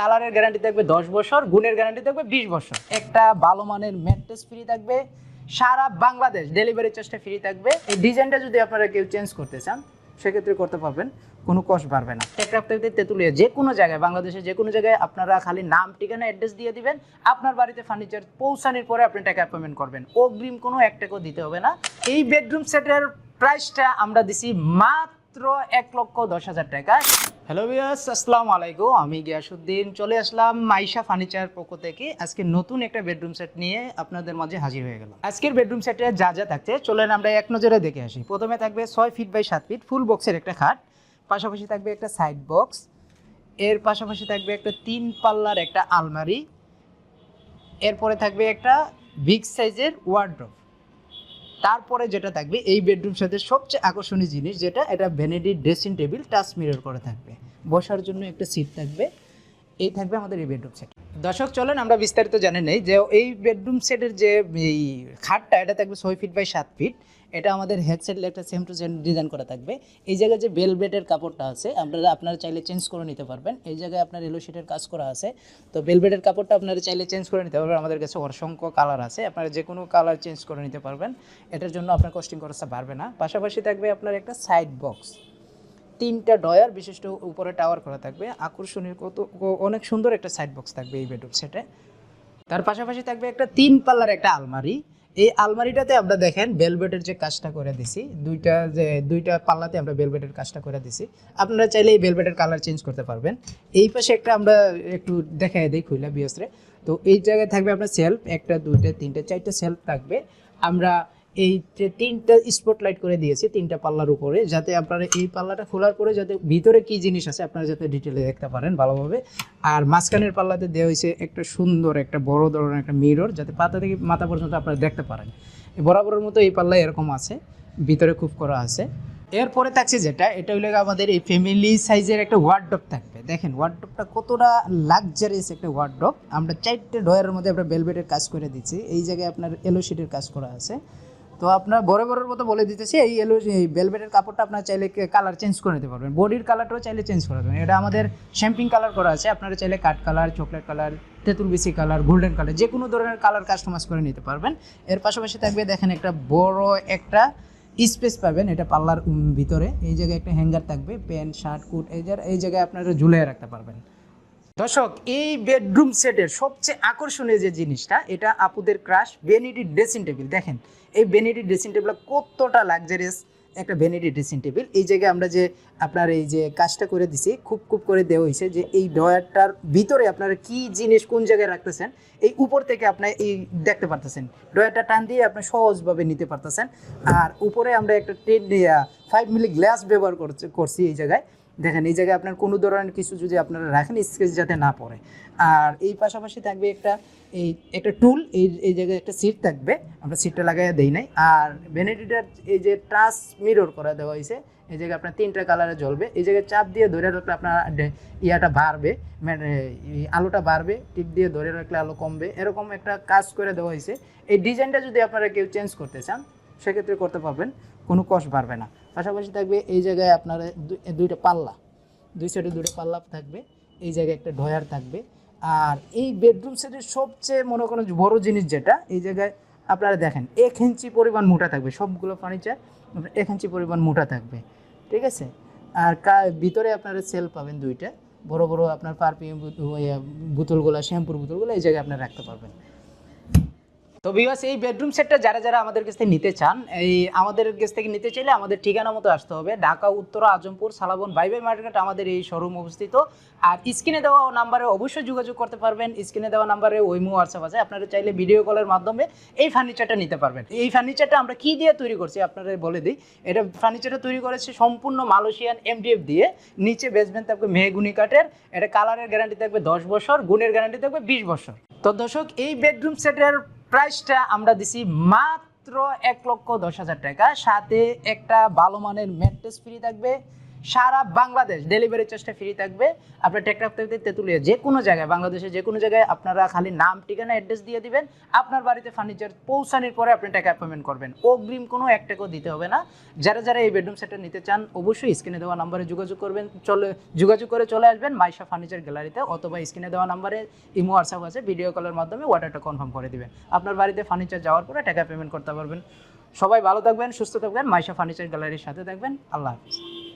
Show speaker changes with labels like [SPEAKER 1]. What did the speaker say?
[SPEAKER 1] কালারের গ্যারান্টি থাকবে 10 বছর, গুণের গ্যারান্টি থাকবে 20 বছর। একটা ভালো মানের ম্যাট্রেস ফ্রি থাকবে, সারা বাংলাদেশ ডেলিভারি চার্জটা ফ্রি থাকবে। এই ডিজাইনটা যদি আপনারা কেউ চেঞ্জ করতে চান সেক্ষেত্রে করতে পারবেন, কোনো কষ্ট বাড়বে না। টেকরাফতে তেঁতুলিয়া যে কোনো জায়গায়, বাংলাদেশের যে কোনো জায়গায় আপনারা খালি নাম, ঠিকানা, অ্যাড্রেস দিয়ে দিবেন। আপনার বাড়িতে ফার্নিচার পৌঁছানোর পরে আপনি টাকা পেমেন্ট করবেন, অগ্রিম কোনো 1 টাকাও দিতে হবে না। এই বেডরুম সেটের প্রাইসটা আমরা দিছি মাত্র 1,10,000 টাকা। হ্যালো ভিউয়ার্স, আসসালামু আলাইকুম। আমি গিয়াসউদ্দিন চলে আসলাম মাইশা ফার্নিচার পক্ষ থেকে। আজকে নতুন একটা বেডরুম সেট নিয়ে আপনাদের মাঝে হাজির হয়ে গেলাম। আজকের বেডরুম সেটে যা যা থাকছে চলেন আমরা এক নজরে দেখে আসি। প্রথমে থাকবে 6 ফিট বাই 7 ফিট ফুল বক্সের একটা খাট, পাশাপাশি থাকবে একটা সাইড বক্স, এর পাশাপাশি থাকবে একটা 3 পাল্লার একটা আলমারি, এরপরে থাকবে একটা বিগ সাইজের ওয়ার্ড্রোব। তারপরে যেটা থাকবে এই বেডরুম সেটের সবচেয়ে আকর্ষণীয় জিনিস যেটা, এটা vanity dressing table touch mirror করে থাকবে, বসার জন্য একটা সিট থাকবে। এই থাকবে আমাদের এই বেডরুম সেট। দর্শক চলেন আমরা বিস্তারিত জানি নেই যে এই বেডরুম সেটের যে এই খাটটা, এটা থাকবে 6 ফিট বাই 7 ফিট। এটা আমাদের হেডসেটের একটা সেম টু সেম ডিজাইন করা থাকবে। এই জায়গায় যে বেলভেটের কাপড়টা আছে আপনারা চাইলে চেঞ্জ করে নিতে পারবেন। এই জায়গায় আপনার এলো শিটের কাজ করা আছে, তো বেলভেটের কাপড়টা আপনারা চাইলে চেঞ্জ করে নিতে পারবেন। আমাদের কাছে অসংখ্য কালার আছে, আপনারা যে কোনো কালার চেঞ্জ করে নিতে পারবেন। এটার জন্য আপনার কস্টিং খরচটা বাড়বে না। পাশাপাশি থাকবে আপনার একটা সাইড বক্স, 3টা ডয়ার বিশিষ্ট উপরে টাওয়ার করা থাকবে, আকর্ষণীয় অনেক সুন্দর একটা সাইড বক্স থাকবে এই বেডরুম সেটে। তার পাশাপাশি থাকবে একটা 3 পাল্লার একটা আলমারি। এই আলমারিটাতে আমরা দেখেন বেলভেটের যে কাজটা করে দিছি, দুইটা পাল্লাতে আমরা বেলভেটের কাজটা করে দিছি। আপনারা চাইলে এই বেলভেটের কালার চেঞ্জ করতে পারবেন। এই পাশে একটা আমরা একটু দেখাই দিই খুইলা বিয়সরে। তো এই জায়গায় থাকবে আপনার সেলফ, 1টা 2টা 3টা 4টা সেলফ থাকবে। আমরা এই 3টা স্পটলাইট করে দিয়েছি 3টা পাল্লার উপরে, যাতে আপনারা এই পাল্লাটা খোলার পরে যাতে ভিতরে কি জিনিস আছে আপনারা যাতে ডিটেলে দেখতে পারেন ভালোভাবে। আর মাঝখানের পাল্লাতে দেওয়া হয়েছে একটা সুন্দর একটা বড় ধরনের একটা মিরর, যাতে পাতা থেকে মাথা পর্যন্ত আপনারা দেখতে পারেন। বরাবরের মতো এই পাল্লা এরকম আছে, ভিতরে খুব করা আছে। এরপরে থাকছে যেটা, এটা হলো আমাদের এই ফ্যামিলি সাইজের একটা ওয়ার্ডরোব থাকবে। দেখেন ওয়ার্ডরোবটা কতটা লাক্সারিয়াস একটা ওয়ার্ডরোব। আমরা 4টে ডয়ারের মধ্যে আমরা বেলভেটের কাজ করে দিচ্ছি। এই জায়গায় আপনার এলো শিটের কাজ করা আছে। তো আপনার বরাবরের মতো বলে দিতেছি, এই বেলভেটের কাপড়টা আপনার চাইলে কালার চেঞ্জ করে নিতে পারবেন, বডির কালারটাও চাইলে চেঞ্জ করে দেবেন। এটা আমাদের শ্যাম্পিং কালার করা আছে, আপনারা চাইলে কাঠ কালার, চকলেট কালার, তেঁতুল বিসি কালার, গোল্ডেন কালার, যে কোনো ধরনের কালার কাস্টমাইজ করে নিতে পারবেন। এর পাশাপাশি থাকবে দেখেন একটা বড় একটা স্পেস পাবেন এটা পাল্লার ভিতরে। এই জায়গায় একটা হ্যাঙ্গার থাকবে, প্যান্ট শার্ট কোট এই জায়গায় আপনারা ঝুলিয়ে রাখতে পারবেন। দর্শক এই বেডরুম সেটের সবচেয়ে আকর্ষণীয় যে জিনিসটা, এটা আপুদের ক্রাশ ভ্যানিটি ড্রেসিং টেবিল। দেখেন এই ভ্যানিটি ড্রেসিং টেবিল কতটা লাক্সারিয়াস একটা ভ্যানিটি ড্রেসিং টেবিল। এই জায়গায় আমরা যে আপনার এই যে কাজটা করে দিছি, খুব করে দেওয়া হয়েছে যে এই ডয়ারটার ভিতরে আপনারা কি জিনিস কোন জায়গায় রাখতেছেন এই উপর থেকে আপনার এই দেখতে পারতেছেন। ডয়ারটা টান দিয়ে আপনি সহজভাবে নিতে পারতেছেন। আর উপরে আমরা একটা 5 মিলি গ্লাস ব্যবহার করছি এই জায়গায়। দেখেন এই জায়গায় আপনার কোনো ধরনের কিছু যদি আপনারা রাখেন স্কেচ যাতে না পড়ে। আর এই পাশাপাশি থাকবে একটা টুল, এই জায়গায় একটা সিট থাকবে, আমরা সিটটা লাগাইয়া দেই নাই। আর ভ্যানিটিটার এই যে টাচ মিরর করা দেওয়া হয়েছে, এই জায়গায় আপনার 3টা কালারে জ্বলবে। এই জায়গায় চাপ দিয়ে ধরে রাখলে আপনার ইয়াটা বাড়বে, মানে আলোটা বাড়বে, টিপ দিয়ে ধরে রাখলে আলো কমবে, এরকম একটা কাজ করে দেওয়া হয়েছে। এই ডিজাইনটা যদি আপনারা কেউ চেঞ্জ করতে চান সেক্ষেত্রে করতে পারবেন, কোনো কষ্ট বাড়বে না। পাশাপাশি থাকবে এই জায়গায় আপনার 2টা পাল্লা, 2 সাইডে 2টা পাল্লা থাকবে। এই জায়গায় একটা ডয়ার থাকবে। আর এই বেডরুম সেটের সবচেয়ে মনে করেন বড় জিনিস যেটা, এই জায়গায় আপনারা দেখেন 1 ইঞ্চি পরিমাণ মোটা থাকবে, সবগুলো ফার্নিচার 1 ইঞ্চি পরিমাণ মোটা থাকবে, ঠিক আছে। আর ভিতরে আপনারা সেল পাবেন 2টা বড় বড়, আপনার পারফিউম বোতলগুলো, শ্যাম্পুর বোতলগুলো এই জায়গায় আপনারা রাখতে পারবেন। তো ভিউয়ার্স এই বেডরুম সেটটা যারা আমাদের কাছ থেকে নিতে চান, আমাদের কাছ থেকে নিতে চাইলে আমাদের ঠিকানা মতো আসতে হবে। ঢাকা উত্তরা আজমপুর সালাবন বাইবাই মার্কেট আমাদের এই শোরুম অবস্থিত। আর স্ক্রিনে দেওয়া নাম্বারে অবশ্যই যোগাযোগ করতে পারবেন। স্ক্রিনে দেওয়া নাম্বারে ওইমো হোয়াটসঅ্যাপ আছে, আপনারা চাইলে ভিডিও কলের মাধ্যমে এই ফার্নিচারটা নিতে পারবেন। এই ফার্নিচারটা আমরা কি দিয়ে তৈরি করছি আপনারা বলে দিই। এটা ফার্নিচারটা তৈরি করেছে সম্পূর্ণ মালয়েশিয়ান MDF দিয়ে, নিচে বেসমেন্ট থাকবে মেহগুনি কাঠের। এটা কালারের গ্যারান্টি থাকবে 10 বছর, গুণের গ্যারান্টি থাকবে 20 বছর। তো দর্শক এই বেডরুম সেটের প্রাইসটা আমরা দিছি মাত্র 1,10,000 টাকা, সাথে একটা ভালো মানের ম্যাট্রেস ফ্রি থাকবে, সারা বাংলাদেশ ডেলিভারি চার্জটা ফ্রি থাকবে। আপনার টেকনাফ থেকে তেঁতুলিয়া যে কোনো জায়গায়, বাংলাদেশের যে কোনো জায়গায় আপনারা খালি নাম ঠিকানা অ্যাড্রেস দিয়ে দিবেন, আপনার বাড়িতে ফার্নিচার পৌঁছানোর পরে আপনি টাকা পেমেন্ট করবেন। অগ্রিম কোনো 1 টাকাও দিতে হবে না। যারা যারা এই বেডরুম সেটটা নিতে চান অবশ্যই স্ক্রিনে দেওয়া নাম্বারে যোগাযোগ করবেন, যোগাযোগ করে চলে আসবেন মাইশা ফার্নিচার গ্যালারিতে, অথবা স্ক্রিনে দেওয়া নাম্বারে ইমো হোয়াটসঅ্যাপ আছে, ভিডিও কলের মাধ্যমে অর্ডারটা কনফার্ম করে দিবেন। আপনার বাড়িতে ফার্নিচার যাওয়ার পরে টাকা পেমেন্ট করতে পারবেন। সবাই ভালো থাকবেন, সুস্থ থাকবেন, মাইশা ফার্নিচার গ্যালারির সাথে থাকবেন। আল্লাহ হাফিজ।